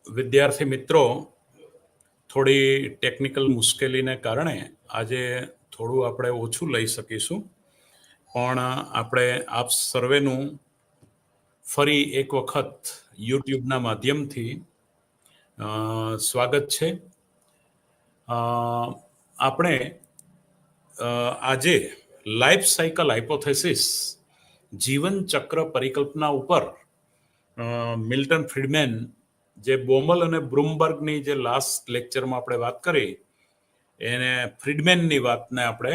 વિદ્યાર્થી મિત્રો, થોડી ટેકનિકલ મુશ્કેલીને કારણે આજે થોડું આપણે ઓછું લઈ શકીશું, પણ આપણે આપ સર્વેનું ફરી એક વખત યુટ્યુબના માધ્યમથી સ્વાગત છે. આપણે આજે લાઈફ સાયકલ હાઇપોથેસિસ જીવન ચક્ર પરિકલ્પના ઉપર મિલ્ટન ફ્રીડમેન જે બોમલ અને બ્રુમબર્ગની જે લાસ્ટ લેક્ચરમાં આપણે વાત કરી એને ફ્રીડમેનની વાતને આપણે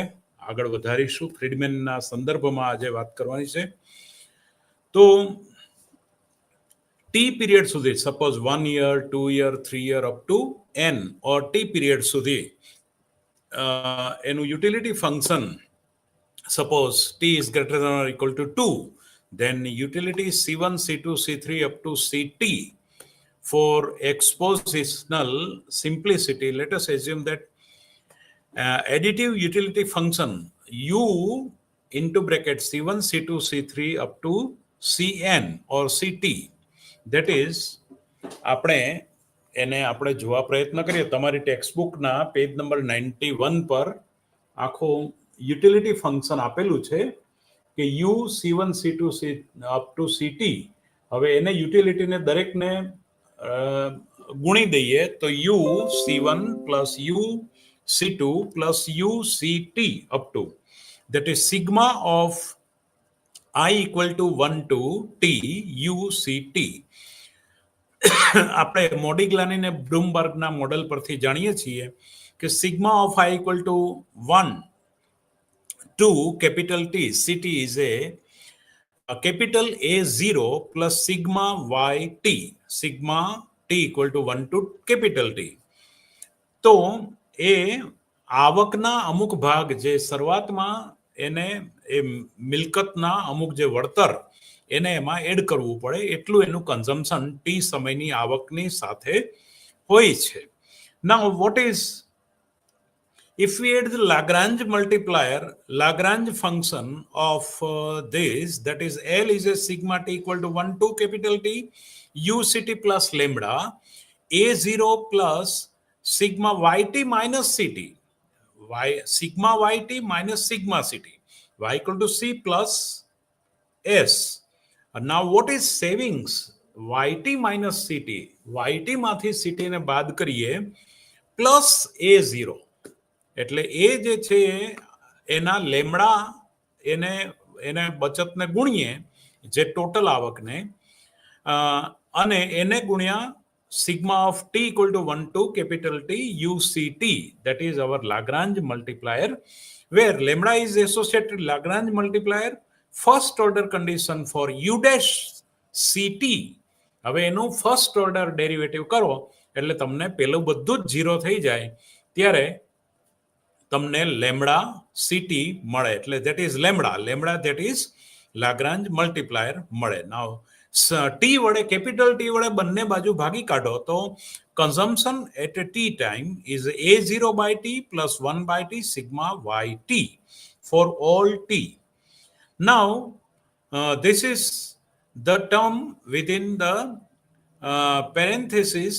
આગળ વધારીશું. ફ્રીડમેનના સંદર્ભમાં આજે વાત કરવાની છે. તો ટી પીરિયડ સુધી, suppose 1 year, 2 year, 3 year up to n or T period સુધી એનું utility function, suppose t is greater than or equal to 2, then utility C1, C2, C3 up to Ct. For expositional simplicity, let us assume that additive utility function u into bracket C1, C2, C3 up to Cn or Ct, that is આપણે જોવા પ્રયત્ન કરીએ. તમારી ટેક્સ્ટબુકના page number 91 પર આખો utility function આપેલું છે કે you C1, C2, up to CT. હવે એને યુટિલિટીને દરેકને ગુણી દઈએ તો you C1 plus you C2 plus you CT up to, that is sigma of I equal to 1 to T UCT. આપણે મોડિગ્લાની ને બ્રુમબર્ગના મોડેલ પરથી જાણીએ છીએ કે sigma of I equal to 1 to capital T CT is a capital A0 plus sigma YT, sigma T equal to 1 to capital T. તો એ આવકના અમુક ભાગ જે શરૂઆતમાં એને એ મિલકતના અમુક જે વળતર એને એમાં એડ કરવું પડે એટલું એનું કન્ઝમ્પશન ટી સમયની આવકની સાથે હોય છે. Now what is, if we add the Lagrange multiplier, Lagrange function of this, that is L is a sigma T equal to 1 to capital T UCT plus lambda A0 plus sigma YT minus CT, sigma YT minus sigma CT, Y equal to C plus S. Now what is savings? YT minus CT, YT માંથી CT ને બાદ કરીએ plus A0, એટલે એ જે છે એના lambda એને બચતને ગુણીએ જે ટોટલ આવકને, અને એને ગુણ્યા sigma of t equal to 1 to capital T UCT, that is our Lagrange multiplier, where lambda is associated Lagrange multiplier first order condition for u dash CT. હવે એનું ફર્સ્ટ ઓર્ડર ડેરિવેટિવ કરો એટલે તમને પેલું બધું જ 0 થઈ જાય ત્યારે તમને લેમ્બડા CT મળે, એટલે that is lambda, that is Lagrange multiplier મળે. Now ટી વડે, કેપિટલ ટી વડે બંને બાજુ ભાગી કાઢો તો consumption at a t time is A0 by T plus 1 by T sigma YT for all T. Now this is the term within the parenthesis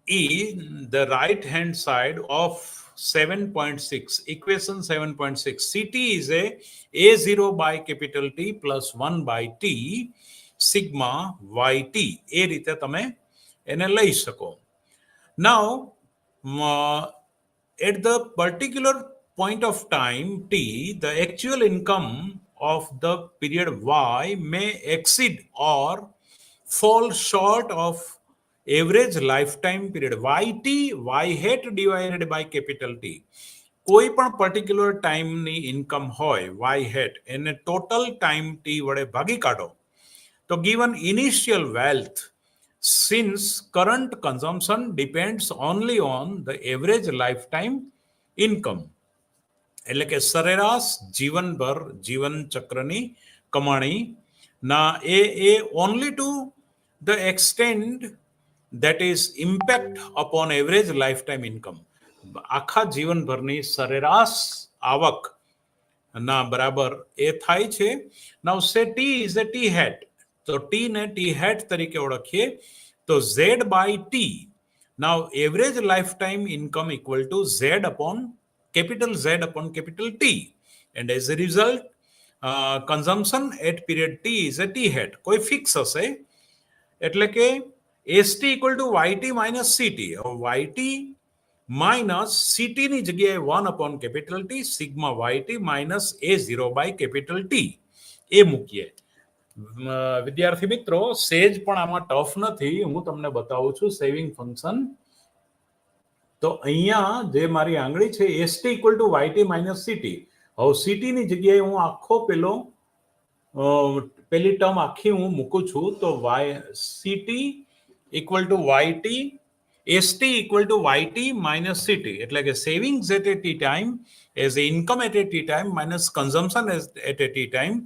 in the right hand side of 7.6, equation 7.6. CT is a A0 by capital T plus 1 by T sigma YT. એ રીતે તમે એને લઈ શકો. Now at the particular point of time T, the actual income of the period Y may exceed or fall short of average lifetime period YT, Y hat divided by capital T. કોઈ પણ particular ટાઈમની income હોય Y hat એને total time T વડે ભાગી કાઢો તો given initial wealth, since current consumption depends only on the average lifetime income, એટલે કે સરેરાશ જીવનભર જીવન ચક્રની કમાણી ના એ only to the extent that is impact upon average lifetime income, આખા જીવનભરની સરેરાશ આવક ના બરાબર એ થાય છે. Now say T is a T hat, તો T ને T hat તરીકે ઓળખીએ તો Z by T. Now average lifetime income equal to Z upon capital T, and as a result consumption at period T is a T hat. કોઈ fix હશે એટલે કે ST equal to YT minus CT. YT minus CT ની જગ્યાએ 1 upon capital T sigma YT minus A0 by capital T એ મૂકીએ. વિદ્યાર્થી મિત્રો, સેજ પણ આમાં ટફ નથી. હું તમને બતાવું છું સેવિંગ ફંક્શન. તો અહીંયા જે મારી આંગળી છે ST equal to YT minus CT. હવે CT ની જગ્યાએ હું આખો પેલી ટર્મ આખી હું મૂકું છું. તો CT equal to YT, ST equal to YT minus CT. એટલે કે savings at a T time as income at a T time minus consumption at a T time.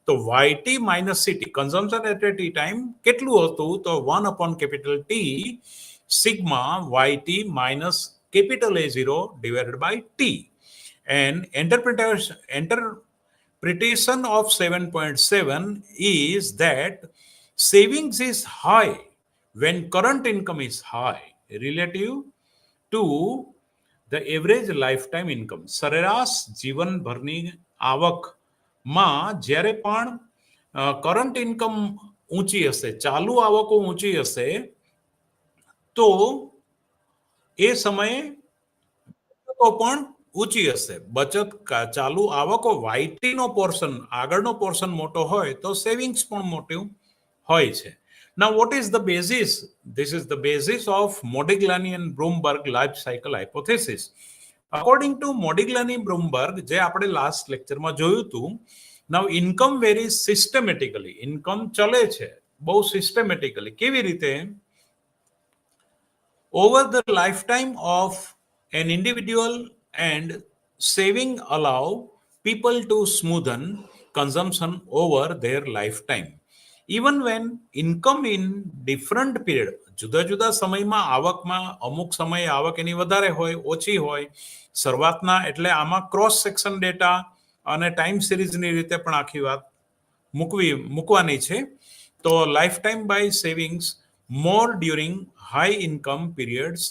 તો YT minus CT, consumption at a T time કેટલું હતું? તો 1 upon capital T sigma YT minus capital A0 divided by T. And interpretation of 7.7 is that savings is high when current income is high relative to the average lifetime income. સરેરાશ જીવનભરની આવકમાં જ્યારે પણ current income ઊંચી હશે, ચાલુ આવકો ઊંચી હશે, તો એ સમયે બચતો પણ ઊંચી હશે. બચત ચાલુ આવકો YT નો પોર્શન, આગળનો પોર્શન મોટો હોય તો સેવિંગ્સ પણ મોટું હોય છે. Now what is the basis? This is the basis of Modigliani and Bloomberg life cycle hypothesis. According to Modigliani Bloomberg, જે આપણે લાસ્ટ લેક્ચરમાં જોયું હતું, now income varies systematically. income ચલે છે બહુ સિસ્ટમેટિકલી. કેવી રીતે? Over the lifetime of an individual, and saving allow people to smoothen consumption over their lifetime. Even when income in different period, જુદા જુદા સમયમાં આવકમાં અમુક સમયે આવક એની વધારે હોય, ઓછી હોય. શરૂઆતના એટલે આમાં ક્રોસ સેક્શન ડેટા અને ટાઈમ સિરીઝની રીતે પણ આખી વાત મૂકવાની છે. તો life time by savings more during high income periods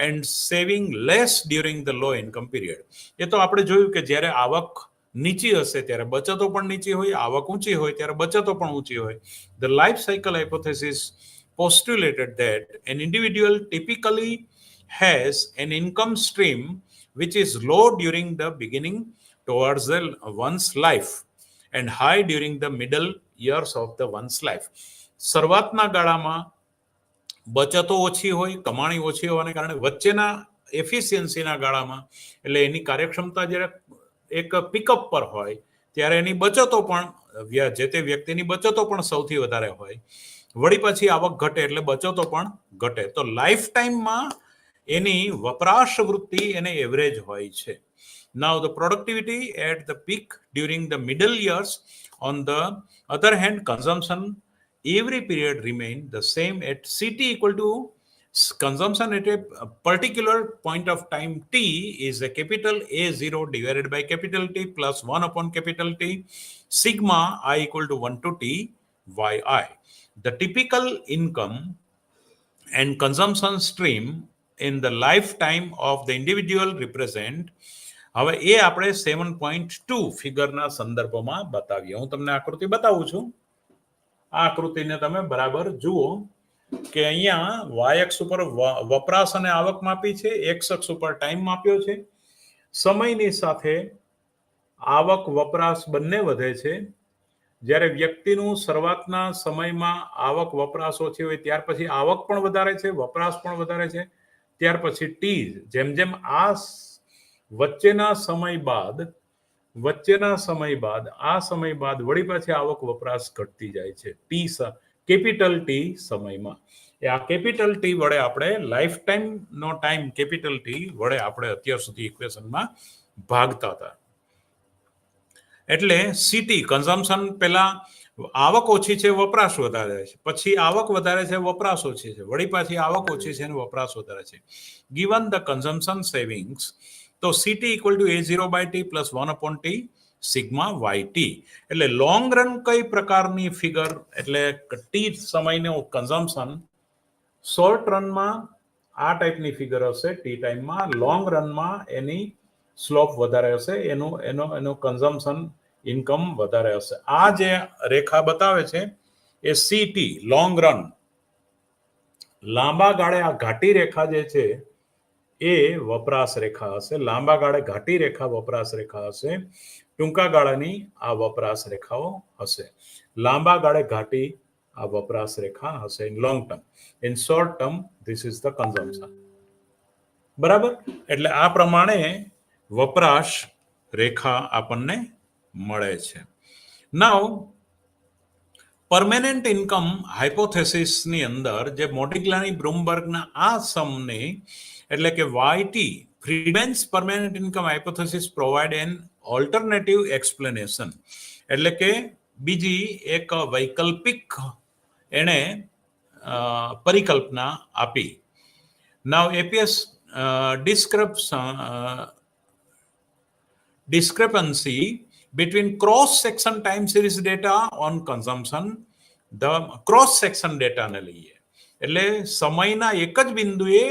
and saving less during the low income period. એ તો આપણે જોયું કે જ્યારે આવક નીચી હશે ત્યારે બચતો પણ નીચી હોય, આવક ઊંચી હોય ત્યારે બચતો પણ ઊંચી હોય. The life cycle hypothesis postulated that an individual typically has an income stream which is low during the beginning towards one's life and high during the middle years of the one's life. શરૂઆતના ગાળામાં બચતો ઓછી હોય, કમાણી ઓછી હોવાને કારણે વચ્ચેના એફિશિયન્સીના ગાળામાં, એટલે એની કાર્યક્ષમતા જ્યારે એક પિકઅપ પર હોય ત્યારે એની બચતો પણ, જે તે વ્યક્તિની બચતો પણ સૌથી વધારે હોય. વળી પછી આવક ઘટે એટલે બચતો પણ ઘટે. તો લાઈફ ટાઈમમાં એની વપરાશ વૃત્તિ એને એવરેજ હોય છે. Now the productivity at the peak during the middle years. On the other hand, consumption every period remain the same at CT equal to consumption at a particular point of time T is a capital A0 divided by capital T plus 1 upon capital T sigma I equal to 1 to T yi. The typical income and consumption stream in the lifetime of the individual represent. હવે એ આપણે 7.2 ફિગરના સંદર્ભમાં બતાવીએ. હું તમને આકૃતિ બતાવું છું. આ આકૃતિને તમે બરાબર જુઓ કે અહીંયા y અક્ષ ઉપર વપરાશ અને આવક માપી છે, x અક્ષ ઉપર ટાઈમ માપ્યો છે. સમયની સાથે આવક વપરાશ બંને વધે છે. જ્યારે વ્યક્તિનું શરૂઆતના સમયમાં આવક વપરાશ ઓછી હોય ત્યાર પછી આવક પણ વધારે છે, વપરાશ પણ વધારે છે. ત્યાર પછી ટી, જેમ જેમ આ વચ્ચેના સમય બાદ વળી પાછી આવક વપરાશ ઘટતી જાય છે ટી, કેપિટલ ટી સમયમાં. આ કેપિટલ ટી વડે આપણે લાઈફ ટાઈમ નો ટાઈમ કેપિટલ ટી વડે આપણે અત્યાર સુધી ઇક્વેશનમાં ભાગતા હતા. એટલે સીટી કન્ઝમ્પશન, પહેલા આવક ઓછી છે, વપરાશ વધારે છે, પછી આવક વધારે છે, વપરાશ ઓછી છે, વળી પાછી આવક ઓછી છે અને વપરાશ વધારે છે. ગિવન ધ કન્ઝમ્પશન સેવિંગ્સ, તો CT equal to A0 by T plus 1 upon T sigma YT. એટલે લોંગ રન કઈ પ્રકારની ફિગર, એટલે ટી સમયનું કન્ઝમ્પશન શોર્ટ રનમાં આ ટાઈપની ફિગર હશે ટી ટાઈમમાં, લોંગ રનમાં એની સ્લોપ વધારે હશે, એનું કન્ઝમ્પશન ઇન્કમ વધારે હશે. આ જે રેખા બતાવે છે એ સીટી લોંગ રન, લાંબા ગાળે આ ઘાટી રેખા જે છે એ વપરાશ રેખા હશે. લાંબા ગાળે ઘાટી રેખા વપરાશ રેખા હશે, ટૂંકા ગાળાની આ વપરાશ રેખાઓ હશે. લાંબા ગાળે ઘાટી આ વપરાશ રેખા હશે in long term. In short term this is the consumption. બરાબર, એટલે આ પ્રમાણે વપરાશ રેખા આપણને મળે છે. નાઉ પરમેનન્ટ ઇન્કમ હાઇપોથેસિસની અંદર જે મોડિગ્લાની બ્રુમબર્ગના આ સમને એટલે કે YT, Friedman's permanent income hypothesis provide an alternative explanation, એટલે કે બીજી એક વૈકલ્પિક એણે પરિકલ્પના આપી. Now APS discrepancy between cross-section time series data on consumption, the cross-section data ને લઈએ એટલે સમયના એક જ બિંદુએ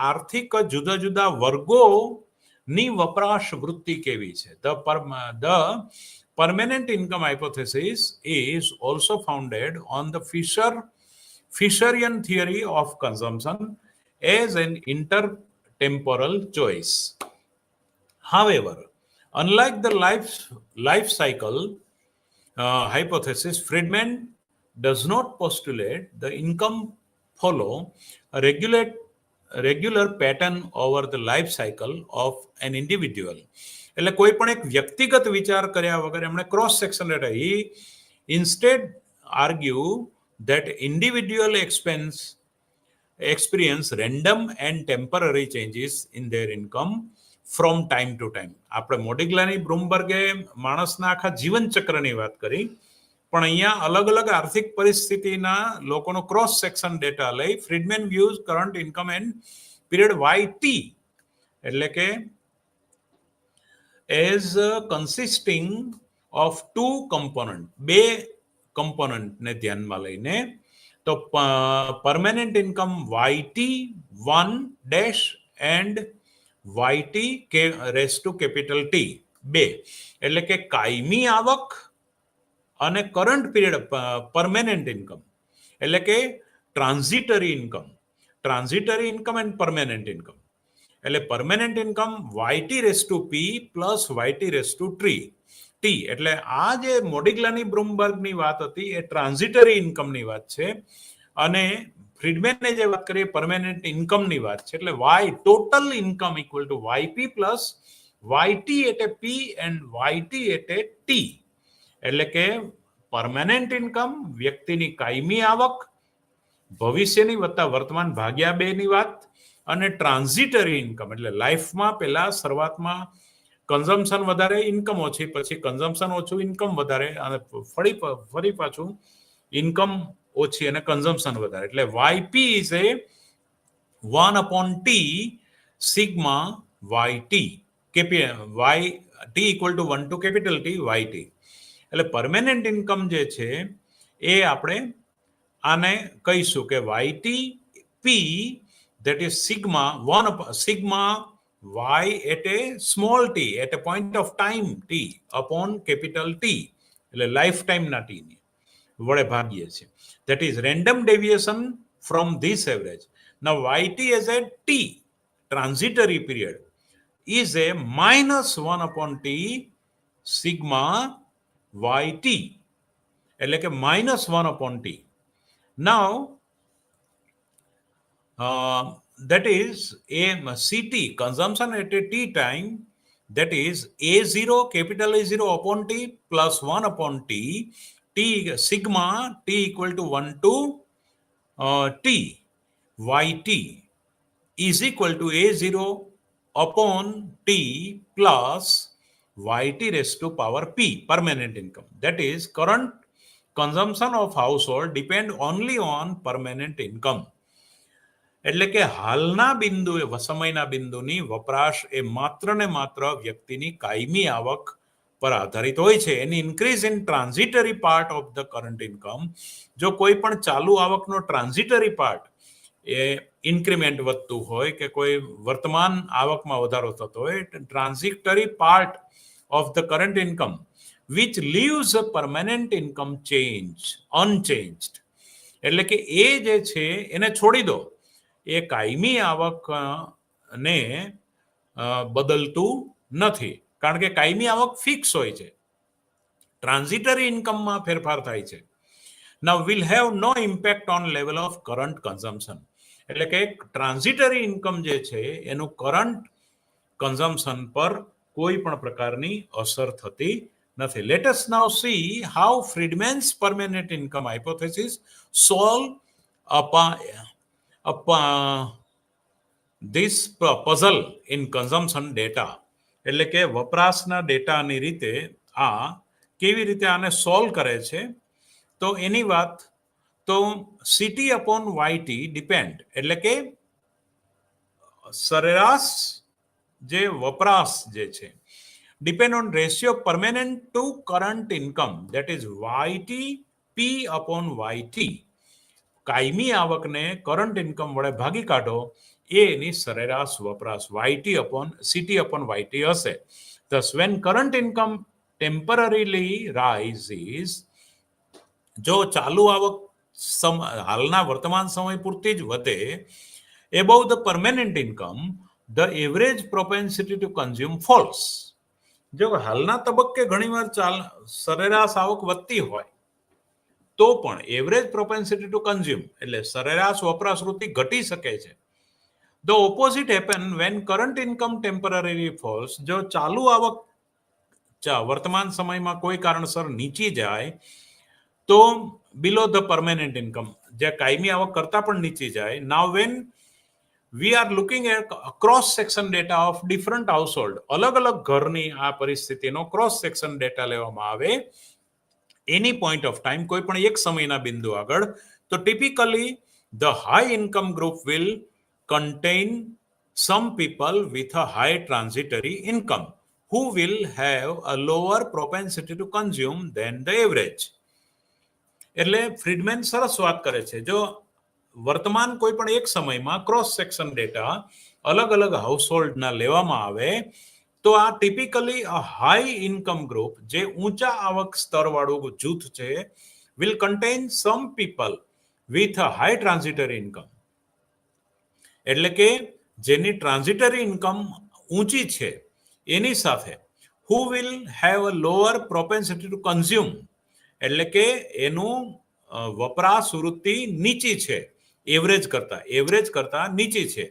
આર્થિક જુદા જુદા વર્ગોની વપરાશ વૃત્તિ કેવી છે. The permanent income hypothesis is also founded on the Fisherian theory of consumption as an intertemporal choice. However, unlike the life cycle hypothesis, Friedman does not postulate the income follow a regular pattern over the life cycle of an individual. એટલે કોઈ પણ એક વ્યક્તિગત વિચાર કર્યા વગર એમણે cross section data, he instead argue that individual experience random and temporary changes in their income from time to time. આપણે મોડિગ્લાની બ્રુમબર્ગે માણસના આખા જીવન ચક્રની વાત કરી, પણ અહીંયા અલગ અલગ આર્થિક પરિસ્થિતિના લોકોનો ક્રોસ સેક્શન ડેટા લઈ Friedman views current income and period YT એટલે કે as consisting of two component, બે કમ્પોનન્ટને ધ્યાનમાં લઈને, તો permanent income YT1 dash and YT raise to capital T 2 એટલે કે કાયમી આવક અને કરંટ પીરિયડ પરમેનન્ટ ઇન્કમ એટલે કે transitory income and permanent income. એટલે permanent income YT raise two P plus YT raise two T. એટલે આ જે મોડિગ્લાની બ્રુમબર્ગની વાત હતી એ ટ્રાન્ઝિટરી ઇન્કમની વાત છે, અને ફ્રીડમેનને જે વાત કરીએ પરમેનન્ટ ઇન્કમની વાત છે. એટલે Y total income equal to YP plus YT at a P and YT at a T. એટલે કે પરમેનન્ટ ઇન્કમ વ્યક્તિની કાયમી આવક, ભવિષ્યની વત્તા વર્તમાન ભાગ્યા 2 ની વાત, અને ટ્રાન્ઝિટરી ઇન્કમ એટલે લાઈફમાં પહેલા શરૂઆતમાં કન્ઝમ્પશન વધારે ઇન્કમ ઓછી, પછી કન્ઝમ્પશન ઓછું ઇન્કમ વધારે, અને ફરી પાછું ઇન્કમ ઓછી અને કન્ઝમ્પશન વધારે. એટલે YP is a 1/T sigma YT, YT equal to 1 to capital T YT. એટલે પરમેનન્ટ ઇન્કમ જે છે એ આપણે આને કહીશું કે YT P that is sigma Y at a small t at a point of time T upon capital T એટલે life ટાઈમના T ની વડે ભાગીએ છીએ. That is random deviation from this average. Now YT as a T transitory period is a -1/T sigma YT એટલે કે -1/T. Now that is a CT consumption at a T time, that is A0 capital A0 upon T plus 1/T T sigma T equal to 1 to T YT is equal to A0 upon T plus YT raised to power P permanent income. That is current consumption of household depend only on permanent income. એટલે કે હાલના બિંદુએ સમયના બિંદુની વપરાશ એ માત્ર ને માત્ર વ્યક્તિની કાયમી આવક પર આધારિત હોય છે. એની increase in transitory part of the current income, જો કોઈ પણ ચાલુ આવકનો ટ્રાન્ઝિટરી પાર્ટ એ ઇન્ક્રીમેન્ટ વધતું હોય કે કોઈ વર્તમાન આવકમાં વધારો થતો હોય, transitory part of the current income which leaves a permanent income unchanged. એટલે કે એ જે છે એને છોડી દો, એ કાયમી આવકને બદલતું નથી, કારણ કે કાયમી આવક ફિક્સ હોય છે. ટ્રાન્ઝિટરી ઇન્કમમાં ફેરફાર થાય છે. Now will have no impact on level of current consumption. એટલે કે ટ્રાન્ઝિટરી ઇન્કમ જે છે એનું કરંટ કન્ઝમ્પશન પર કોઈ પણ પ્રકારની અસર થતી નથી. Let us now see how Friedman's permanent income hypothesis solve upon this puzzle in consumption data. એટલે કે વપરાશના ડેટાની રીતે આ કેવી રીતે આને સોલ્વ કરે છે. તો એની વાત તો સીટી અપોન વાયટી ડિપેન્ડ, એટલે કે સરેરાશ જે વપરાશ જે છે depend on ratio permanent two current income, that is YT P upon YT. કાયમી આવકને કરંટ ઇન્કમ વડે ભાગી કાઢો, એ એની સરેરાશ વપરાશ YT upon CT upon YT હશે. Thus, when current income temporarily rises, જો ચાલુ આવક હાલના વર્તમાન સમય પૂરતી જ વધે, above the permanent income, the average propensity to consume falls. જો હાલના તબક્કે ઘણીવાર સરેરાશ આવક વધતી હોય તો પણ એવરેજ પ્રોપેન્સિટી ટુ કન્ઝ્યુમ એટલે સરેરાશ વપરાશ વૃત્તિ ઘટી શકે છે. The opposite happen when current income temporarily falls. જો ચાલુ આવક વર્તમાન સમયમાં કોઈ કારણસર નીચી જાય તો બિલો ધ પરમેનન્ટ ઇન્કમ, જે કાયમી આવક કરતા પણ નીચી જાય. Now when we are looking at cross section data of different household, અલગ અલગ ઘરની આ પરિસ્થિતિનો ક્રોસ સેક્શન ડેટા લેવામાં આવે એની પોઈન્ટ ઓફ ટાઈમ, કોઈ પણ એક સમયના બિંદુ આગળ, તો typically the high income group will contain some people with a high transitory income who will have a lower propensity to consume than the average. એટલે ફ્રીડમેન સરસ વાત કરે છે, જો વર્તમાન કોઈ પણ એક સમયમાં ક્રોસ સેક્શન ડેટા અલગ અલગ હાઉસહોલ્ડના લેવામાં આવે તો આ ટિપિકલી હાઈ ઇન્કમ ગ્રુપ, જે ઊંચા આવક સ્તરવાળું જૂથ છે, will contain some people with a high transitory income. એટલે કે જેની ટ્રાન્ઝિટરી ઇન્કમ ઊંચી છે એની સાથે who will have a lower propensity to consume, એટલે કે એનું વપરાશ વૃત્તિ નીચી છે એવરેજ કરતા નીચી છે.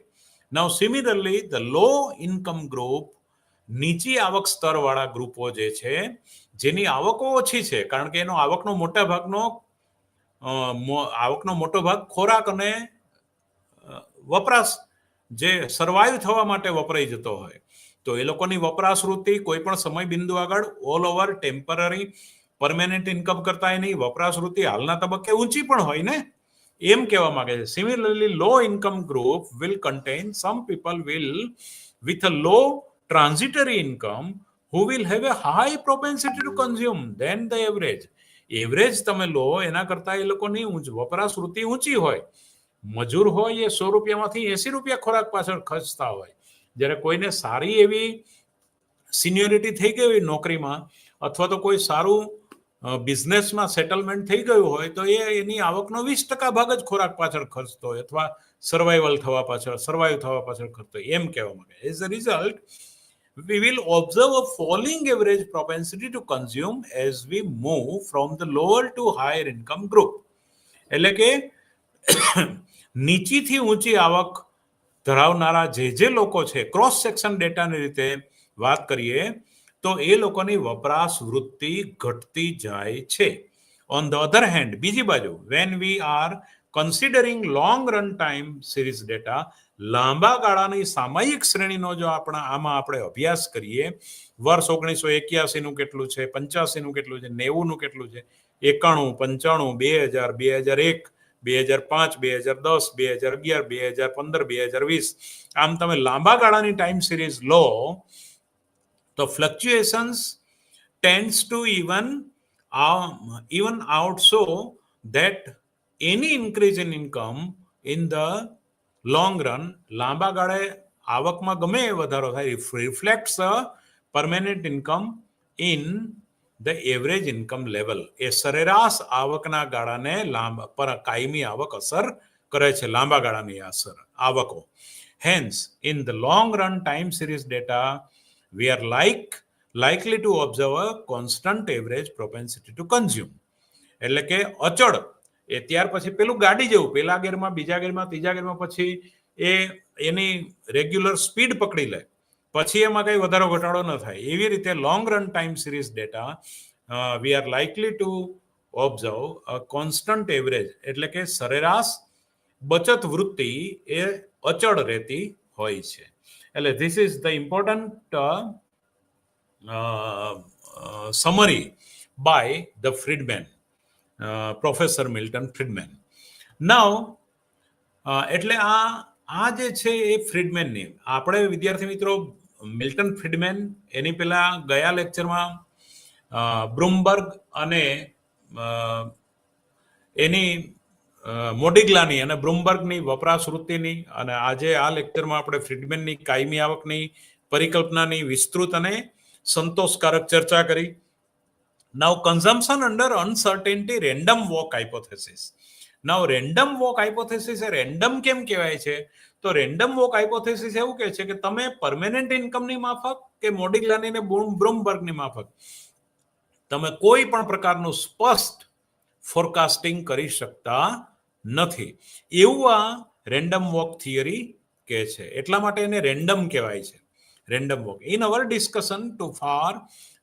Now similarly the low income group, નીચી આવક સ્તરવાળા ગ્રુપો જે છે જેની આવકો ઓછી છે, કારણ કે એનો આવકનો મોટો ભાગ ખોરાક અને વપરાશ જે સર્વાઈવ થવા માટે વપરાઈ જતો હોય, તો એ લોકોની વપરાશ વૃત્તિ કોઈ પણ સમય બિંદુ આગળ all over temporary permanent income કરતા એની વપરાશ વૃત્તિ હાલના તબક્કે ઊંચી પણ હોય ને, એમ કહેવા માંગે છે. Similarly low income group will contain some people with a low transitory income who will have a high propensity to consume than the average. Average તમે લો એના કરતા એ લોકોની વપરાશ વૃત્તિ ઊંચી હોય. મજૂર હોય એ 100 રૂપિયામાંથી 80 રૂપિયા ખોરાક પાછળ ખર્ચતા હોય, જ્યારે કોઈને સારી એવી સિનિયોરિટી થઈ ગઈ હોય નોકરીમાં અથવા તો કોઈ સારું બિઝનેસમાં સેટલમેન્ટ થઈ ગયું હોય તો એ એની આવકનો 20% ભાગ જ ખોરાક પાછળ ખર્ચતો હોય અથવા સર્વાઈવ થવા પાછળ ખર્ચતો હોય, એમ કહેવા માંગે. As a result we will observe a falling average propensity to consume as we move from the lower to higher income group. એટલે કે નીચીથી ઊંચી આવક ધરાવનારા જે લોકો છે, ક્રોસ સેક્શન ડેટાની રીતે વાત કરીએ તો એ લોકોની વપરાશ વૃત્તિ ઘટતી જાય છે. ઓન ધ અધર હેન્ડ, બીજી બાજુ, when we are considering long run time series data, લાંબા ગાળાની સામયિક શ્રેણીનો જો આમાં આપણે અભ્યાસ કરીએ, વર્ષ 1981નું કેટલું છે, 85નું કેટલું છે, 90નું કેટલું છે, 91, 95, 2000, 2001, 2005, 2010, 2011, 2015, 2020, આમ તમે લાંબા ગાળાની ટાઈમ સિરીઝ લો તો fluctuations tends to even out so that any increase in income in the long run લાંબા ગાળે આવકમાં ગમે એ વધારો થાય reflects permanent income in the average income level. એ સરેરાશ આવકના ગાળાને પર કાયમી આવક અસર કરે છે, લાંબા ગાળાની અસર આવકો. Hence in the long run time series data we are likely to observe a constant average propensity to consume. એટલે કે અચળ એ ત્યાર પછી પેલું ગાડી જેવું, પેલા ગેરમાં, બીજા ગેરમાં, ત્રીજા ગેરમાં પછી એની રેગ્યુલર સ્પીડ પકડી લે, પછી એમાં કઈ વધારો ઘટાડો ન થાય. એવી રીતે long run time series data we R likely two observe a constant average, એટલે કે સરેરાશ બચત વૃત્તિ એ અચળ રહેતી હોય છે. એટલે this is the important summary by the Friedman, Professor Milton Friedman. Now, એટલે આ જે છે એ ફ્રીડમેનની, આપણે વિદ્યાર્થી મિત્રો મિલ્ટન ફ્રીડમેન, એની પહેલા ગયા લેક્ચરમાં બ્રુમબર્ગ અને એની મોડિગ્લાની અને બ્રુમબર્ગની વપરાશ વૃત્તિની, અને આજે આ લેક્ચરમાં આપણે ફ્રીડમેનની કાયમી આવકની પરિકલ્પનાની વિસ્તૃત અને સંતોષકારક ચર્ચા કરી. Now consumption under uncertainty random walk hypothesis. Now random walk hypothesis એ રેન્ડમ કેમ કહેવાય છે? તો રેન્ડમ વોક હાઇપોથેસિસ એવું કહે છે કે તમે પરમેનન્ટ ઇન્કમની માફક કે મોડિગ્લાની ને બ્રુમબર્ગની માફક તમે કોઈ પણ પ્રકારનું સ્પષ્ટ ફોરકાસ્ટિંગ કરી શકતા નથી, એવું આ રેન્ડમ વોક થિયરી કહે છે. એટલા માટે એને રેન્ડમ કહેવાય છે, random walk. In our discussion too far,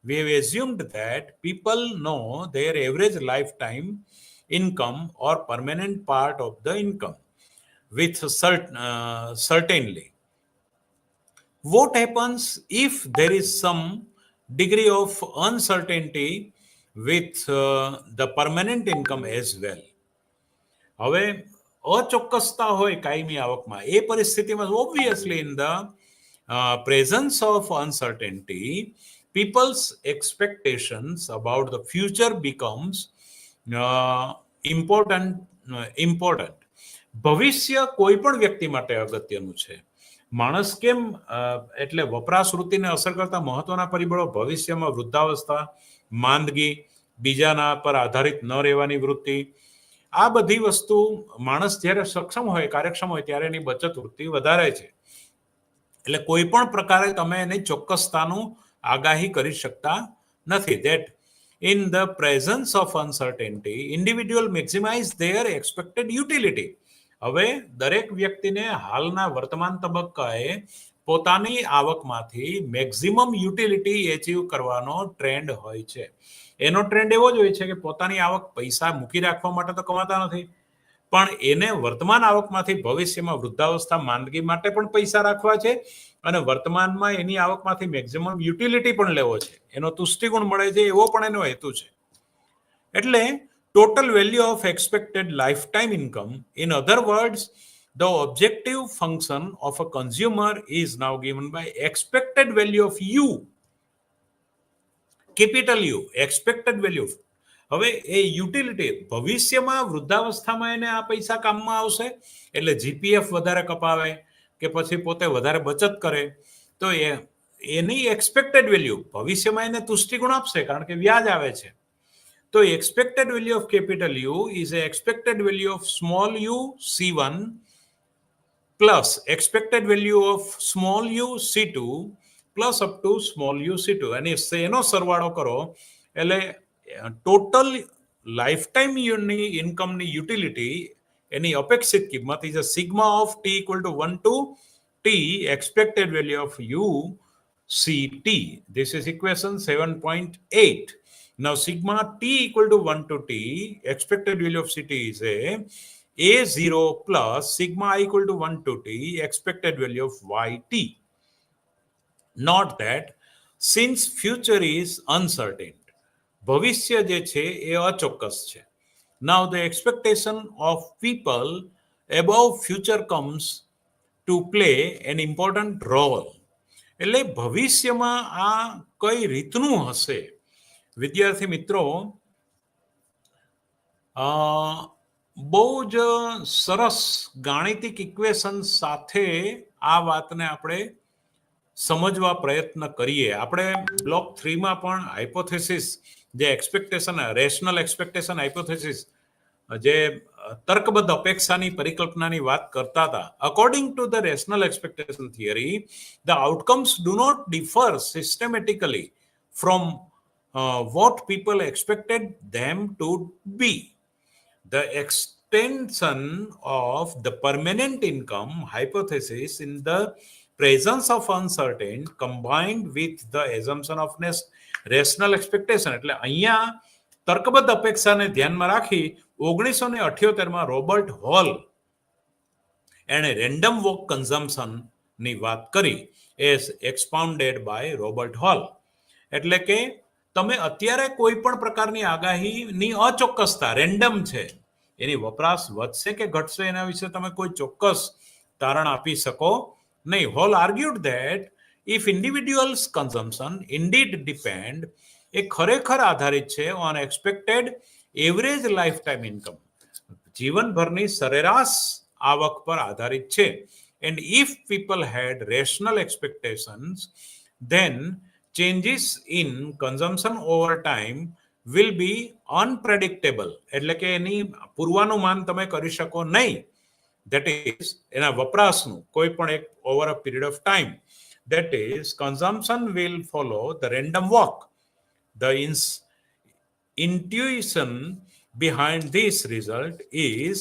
we have assumed that people know their average lifetime income or permanent part of the income with certainly. What happens if there is some degree of uncertainty with the permanent income as well? હવે અચોક્કસતા હોય કાયમી આવકમાં, એ પરિસ્થિતિમાં obviously in the presence of uncertainty, people's expectations about the future becomes important. ભવિષ્ય કોઈ પણ વ્યક્તિ માટે અગત્યનું છે. માણસ કેમ, એટલે વપરાશ વૃત્તિને અસર કરતા મહત્વના પરિબળો ભવિષ્યમાં વૃદ્ધાવસ્થા, માંદગી, બીજાના પર આધારિત ન રહેવાની વૃત્તિ, આ બધી વસ્તુ માણસ જ્યારે સક્ષમ હોય, કાર્યક્ષમ હોય, ત્યારે એની બચત વૃત્તિ વધારે છે. એટલે કોઈ પણ પ્રકારે તમે એની ચોક્કસતાનું આગાહી કરી શકતા નથી. That in the presence of uncertainty, individual maximize their expected utility. હવે દરેક વ્યક્તિને હાલના વર્તમાન તબક્કાએ પોતાની આવકમાંથી મેક્સિમમ યુટિલિટી એચીવ કરવાનો ટ્રેન્ડ હોય છે. એનો ટ્રેન્ડ એવો જ હોય છે કે પોતાની આવક પૈસા મૂકી રાખવા માટે તો કમાતા નથી, પણ એને વર્તમાન આવકમાંથી ભવિષ્યમાં વૃદ્ધાવસ્થા, માંદગી માટે પણ પૈસા રાખવા છે, અને વર્તમાનમાં એની આવકમાંથી મેક્સિમમ યુટિલિટી પણ લેવો છે, એનો તુષ્ટિગુણ મળે છે, એવો પણ એનો હેતુ છે. એટલે total value of expected lifetime income, in other words, the objective function of a consumer is now given by expected value of U, capital U, expected value. હવે એ યુટિલિટી ભવિષ્યમાં વૃદ્ધાવસ્થામાં એને આ પૈસા કામમાં આવશે, એટલે જીપીએફ વધારે કપાવે કે પછી પોતે વધારે બચત કરે, તો એની એક્સપેક્ટેડ વેલ્યુ ભવિષ્યમાં એને તુષ્ટિગુણ આપશે, કારણ કે વ્યાજ આવે છે. તો expected value of capital you is A expected value of small you C1 plus expected value of small you C2 plus up to small you C2, અને એનો સરવાળો કરો એટલે ટોટલ લાઈફટાઈમ ઇન્કમની યુટિલિટી એની અપેક્ષિત કિંમત is a sigma of T equal to 1 to t expected value of u ct. This is equation 7.8. Now sigma t equal to 1 to t expected value of ct is a0 plus sigma I equal to 1 to t expected value of yt. Note that since future is uncertain, ભવિષ્ય જે છે એ અચોક્કસ છે. Now the expectation of people above future comes to play an important role. એટલે ભવિષ્યમાં આ કઈ રીતનું હશે? વિદ્યાર્થી મિત્રો, બહુ જ સરસ ગાણિતિક ઇક્વેશન સાથે આ વાતને આપણે સમજવા પ્રયત્ન કરીએ. આપણે બ્લોક 3 માં પણ હાઇપોથેસિસ, જે એક્સપેક્ટેશન, રેશનલ એક્સપેક્ટેશન હાઇપોથેસિસ, જે તર્કબદ્ધ અપેક્ષાની પરિકલ્પનાની વાત કરતા હતા. According to the rational expectation theory, the outcomes do not differ systematically from what people expected them to be. The extension of the permanent income hypothesis in the presence of uncertain combined with the assumption of rational expectation, એટલે અહીંયા તર્કબદ્ધ અપેક્ષાને ધ્યાનમાં રાખી 1978 માં Robert hall એણે random walk કન્ઝમ્પશનની વાત કરી, as એક્સપાઉન્ડેડ by Robert hall. એટલે કે તમે અત્યારે કોઈ પણ પ્રકારની આગાહીની અચોક્કસતા, રેન્ડમ છે, એની વપરાશ વધશે કે ઘટશે એના વિશે તમે કોઈ ચોક્કસ તારણ આપી શકો નહીં. Hall argued that if individuals consumption indeed depend, એ ખરેખર આધારિત છે on expected average life time income, જીવનભરની સરેરાશ આવક પર આધારિત છે. And if people had rational expectations, then changes in consumption over time will be unpredictable, એટલે કે એની પૂર્વાનુમાન તમે કરી શકો નહીં. that is એના વપરાશનું કોઈ પણ એક over a period of time, that is consumption will follow the random walk. The intuition behind this result is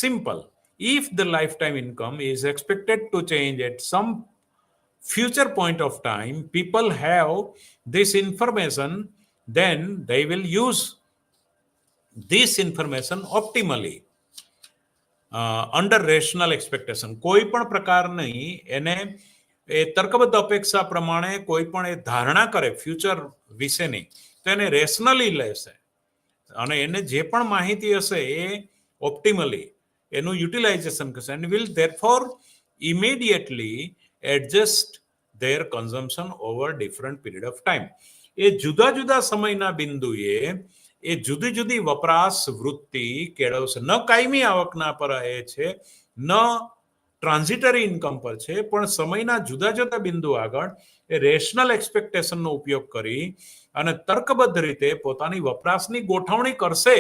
simple. If the lifetime income is expected to change at some future point of time, people have this information, then they will use this information optimally under rational expectation. કોઈ પણ પ્રકારની એને એ તર્કબદ્ધ અપેક્ષા પ્રમાણે કોઈ પણ એ ધારણા કરે ફ્યુચર વિશેની, તો એને રેશનલી લેશે અને એને જે પણ માહિતી હશે એ ઓપ્ટિમલી એનું યુટિલાઇઝેશન કરશે, and will therefore immediately adjust their consumption over different period of time. એ જુદા જુદા સમયના બિંદુએ એ જુદી જુદી વપરાશ વૃત્તિ કેળવશે. ન કાયમી આવકના પર એ છે, ન ટ્રાન્ઝિટરી ઇન્કમ પર છે, પણ સમયના જુદા જુદા બિંદુ આગળ એ રેશનલ એક્સપેક્ટેશનનો ઉપયોગ કરી અને તર્કબદ્ધ રીતે પોતાની વપરાશની ગોઠવણી કરશે.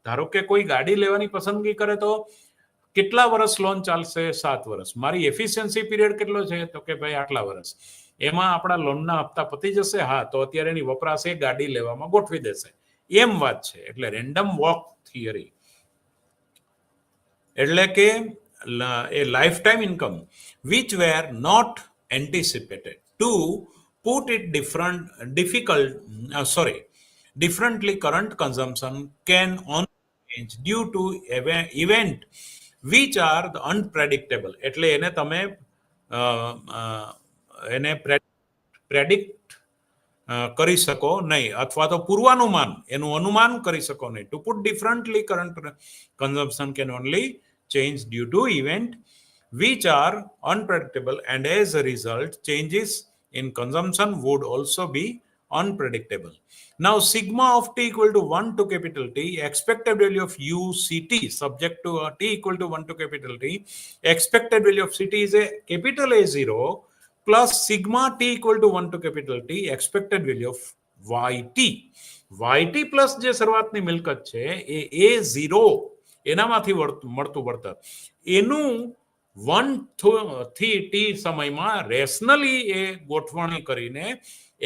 ધારો કે કોઈ ગાડી લેવાની પસંદગી કરે તો કેટલા વર્ષ લોન ચાલશે? 7 વર્ષ. મારી એફિશિયન્સી પીરિયડ કેટલો છે? તો કે ભાઈ આટલા વર્ષ. એમાં આપણા લોનના હપ્તા પતી જશે. હા, તો અત્યારે એની વપરાશ એ ગાડી લેવામાં ગોઠવી દેશે. એમ વાત છે. એટલે રેન્ડમ વોક થિયરી એટલે કે એ life time income which were not anticipated. To put it differently, current consumption can only change due to event which are the unpredictable. એટલે એને તમે એને પ્રેડિક્ટ કરી શકો નહીં, અથવા તો પૂર્વાનુમાન, એનું અનુમાન કરી શકો નહીં. To put differently, current consumption can only change due to event which are unpredictable, and as a result changes in consumption would also be unpredictable. Now sigma of t equal to 1 to capital T, expected value of UCT subject to t equal to 1 to capital T, expected value of CT is a capital A0 plus sigma t equal to 1 to capital T, expected value of YT. YT plus જે શરૂઆતની મિલકત છે એ A0 એનામાંથી મળતું વળતર, એનું 1 થી t સમયમાં રેશનલી એ ગોઠવણી કરીને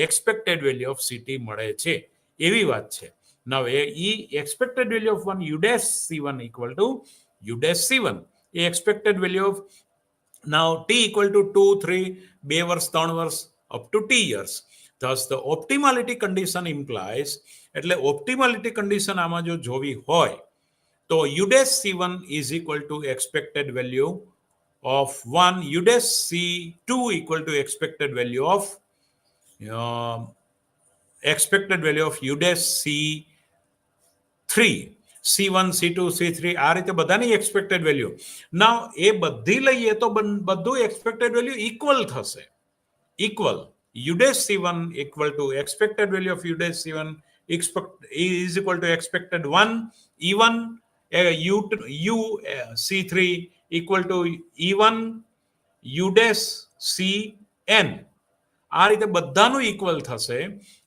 એક્સપેક્ટેડ વેલ્યુ ઓફ CT મળે છે, એવી વાત છે. Now A expected value of 1 U-C1 equal to U-C1, A expected value of now t equal to 2, 3, 2 વર્ષ 3 વર્ષ up to t years. Thus the optimality condition implies, એટલે optimality condition આમાં જો જોવી હોય તો U-C1 is equal to expected value of 1, U-C2 equal to expected value of U-C3, C1, C2, C3 આ રીતે બધાની એક્સપેક્ટેડ વેલ્યુ. નાઉ એ બધી લઈએ તો બધું એક્સપેક્ટેડ વેલ્યુ ઇક્વલ થશે. Equal U-C1 equal to expected value of U-C1 is equal to expected 1 E1 U C3 equal to E1 U dash CN. આ રીતે બધાનું ઇક્વલ થશે.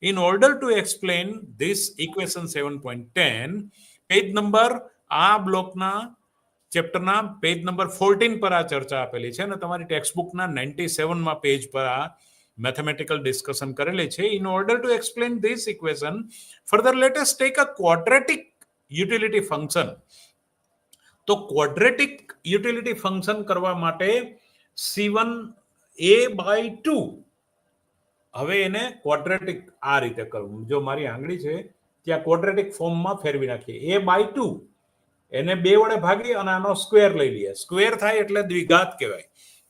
In order to explain this equation 7.10 page number આ બ્લોકના ચેપ્ટરના page number 14 પર આ ચર્ચા આપેલી છે અને તમારી ટેક્સ્ટબુકના 97માં પેજ પર આ મેથેમેટિકલ ડિસ્કશન કરેલી છે. In order to explain this equation further let us take a quadratic utility function. તો ક્વોડ્રેટિક યુટિલિટી ફંક્શન કરવા માટે C1 a/2, હવે એને ક્વોડ્રેટિક આ રીતે કરવું. જો મારી આંગળી છે ત્યાં ક્વોડ્રેટિક ફોર્મમાં ફેરવી નાખીએ. a/2 એને 2 વડે ભાગી અને આનો સ્ક્વેર લઈ લઈએ. સ્ક્વેર થાય એટલે દ્વિઘાત કહેવાય.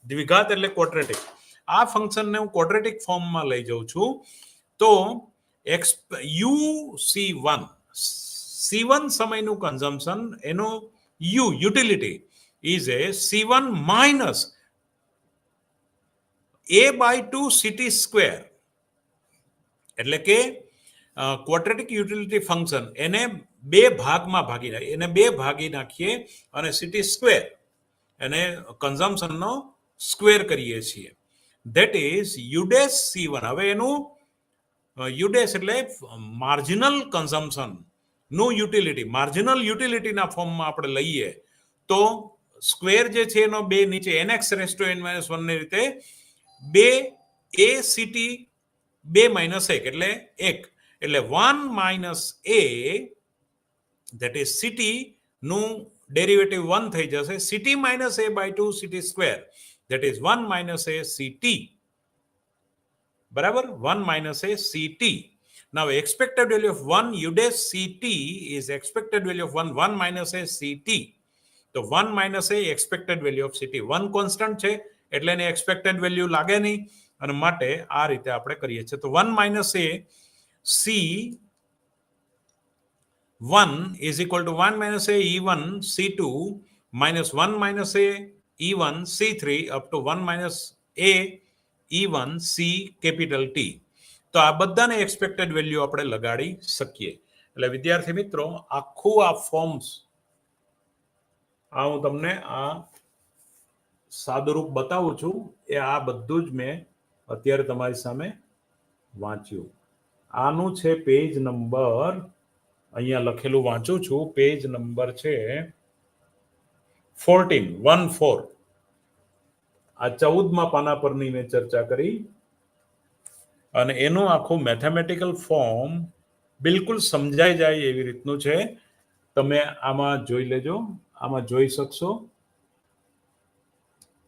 દ્વિઘાત એટલે ક્વોડ્રેટિક. આ ફંક્શનને હું ક્વોડ્રેટિક ફોર્મમાં લઈ જાઉં છું. તો C1 સમયનું કન્ઝમ્પશન, એનો utility is A C1 minus a/2 CT square. એટલે કે ક્વોડ્રેટિક યુટિલિટી ફંક્શન એને 2 ભાગમાં ભાગી નાખીએ અને CT સ્ક્વેર એને કન્ઝમ્પશનનો સ્ક્વેર કરીએ છીએ. That is U dash C1. હવે એનું U dash એટલે માર્જિનલ કન્ઝમ્પશન નું યુટિલિટી, માર્જિનલ યુટિલિટીના ફોર્મમાં આપણે લઈએ તો સ્ક્વેર જે છે એનો 2 નીચે nx⁻n-1 ની રીતે 2 a CT 2 minus 1 એટલે 1 એટલે 1 minus a, that is CT નું ડેરિવેટિવ 1 થઈ જશે. CT minus a/2 CT square, that is 1 minus a CT. બરાબર, 1 minus a CT. Now expected value of 1 U dash CT is expected value of 1 minus a CT. તો 1 minus a expected value of CT. 1 constant છે એટલે એની expected value લાગે નહીં અને માટે આ રીતે આપણે કરીએ છીએ. તો 1 minus a C1 is equal to 1 minus a E1 C2 minus 1 minus a E1 C3 up to 1 minus a E1 C capital T. તો આ બધાને એક્સપેક્ટેડ વેલ્યુ આપણે લગાડી શકીએ. એટલે વિદ્યાર્થી મિત્રો, આખું આ ફોર્મ્સ આ હું તમને આ સાદુરૂપ બતાવું છું. એ આ બધું જ મેં અત્યારે તમારી સામે વાંચ્યું. આનું છે પેજ નંબર, અહીંયા લખેલું વાંચું છું, પેજ નંબર છે 14. આ 14મા પાના પરની મેં ચર્ચા કરી અને એનું આખું મેથેમેટિકલ ફોર્મ બિલકુલ સમજાઈ જાય એવી રીતનું છે. તમે આમાં જોઈ લેજો, આમાં જોઈ શકશો.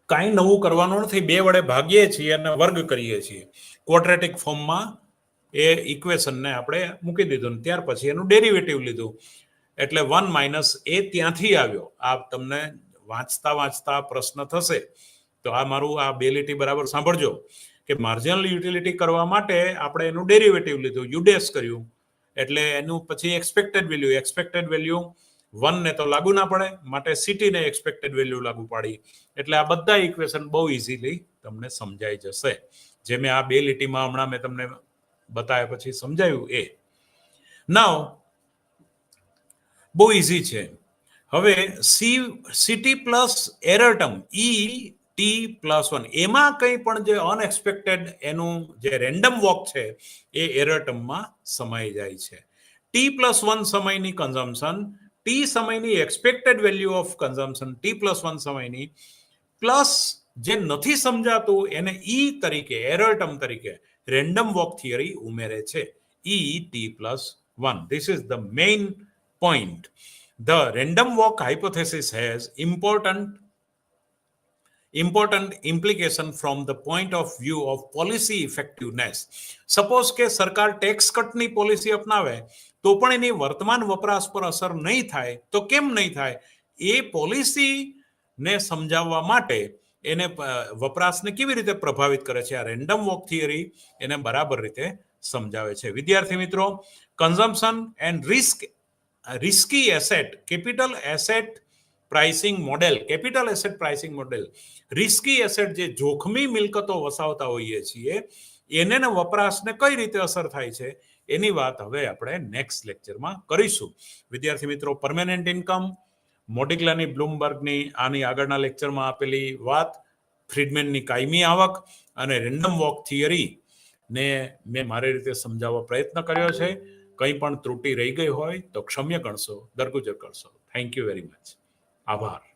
કાંઈ નવું કરવાનું નથી. 2 વડે ભાગીએ છીએ અને વર્ગ કરીએ છીએ. ક્વોડ્રેટિક ફોર્મમાં એ ઇક્વેશનને આપણે મૂકી દીધું, ત્યાર પછી એનું ડેરિવેટિવ લીધું એટલે 1 minus a ત્યાંથી આવ્યો. આ તમને વાંચતા પ્રશ્ન થશે. તો આ મારું આ 2 લીટી બરાબર સાંભળજો કે માર્જિનલ યુટિલિટી કરવા માટે આપણે એનું ડેરિવેટિવ લીધું, યુ ડેશ કર્યું એટલે એનું પછી એક્સપેક્ટેડ વેલ્યુ 1 ને તો લાગુ ના પડે, માટે CT ને એક્સપેક્ટેડ વેલ્યુ લાગુ પાડી. એટલે આ બધા ઇક્વેશન બહુ ઇઝીલી તમને સમજાઈ જશે. જે મેં આ 2 લીટીમાં હમણાં મેં તમને બતાવ્યા પછી સમજાયું એ. નાઉ બહુ ઇઝી છે. હવે CT plus error term ET+1, એમાં કંઈ પણ જે અનએક્સપેક્ટેડ એનું જે રેન્ડમ વોક છે એ એરર ટર્મમાં સમાઈ જાય છે. T+1 સમયની કન્ઝમ્પશન, T સમયની expected value of consumption T+1 સમયની પ્લસ જે નથી સમજાતું એને E તરીકે, એરર ટર્મ તરીકે રેન્ડમ વોક થિયરી ઉમેરે છે. ET+1. This is the main point. The random walk hypothesis has important implication from the point of view of policy effectiveness. Suppose કે સરકાર ટેક્સ કટની પોલિસી અપનાવે તો પણ એની વર્તમાન વપરાશ પર અસર નહીં થાય. તો કેમ નહીં થાય? એ પોલિસીને સમજાવવા માટે એને વપરાશને કેવી રીતે પ્રભાવિત કરે છે, આ રેન્ડમ વોક થિયરી એને બરાબર રીતે સમજાવે છે. વિદ્યાર્થી મિત્રો, consumption and risky asset, capital asset pricing model, risky asset જે જોખમી મિલકતો વસાવતા હોઈએ છીએ એને વપરાશને કઈ રીતે અસર થાય છે એની વાત હવે આપણે નેક્સ્ટ લેક્ચરમાં કરીશું. વિદ્યાર્થી મિત્રો, પરમેનન્ટ ઇન્કમ, મોડિગ્લાની બ્લૂમબર્ગની આની આગળના લેક્ચરમાં આપેલી વાત, ફ્રીડમેનની કાયમી આવક અને રેન્ડમ વોક થિયરી ને મેં મારી રીતે સમજાવવા પ્રયત્ન કર્યો છે. કંઈ પણ ત્રુટિ રહી ગઈ હોય તો ક્ષમ્ય ગણશો, દરગુજર કરશો. Thank you very much. આભાર.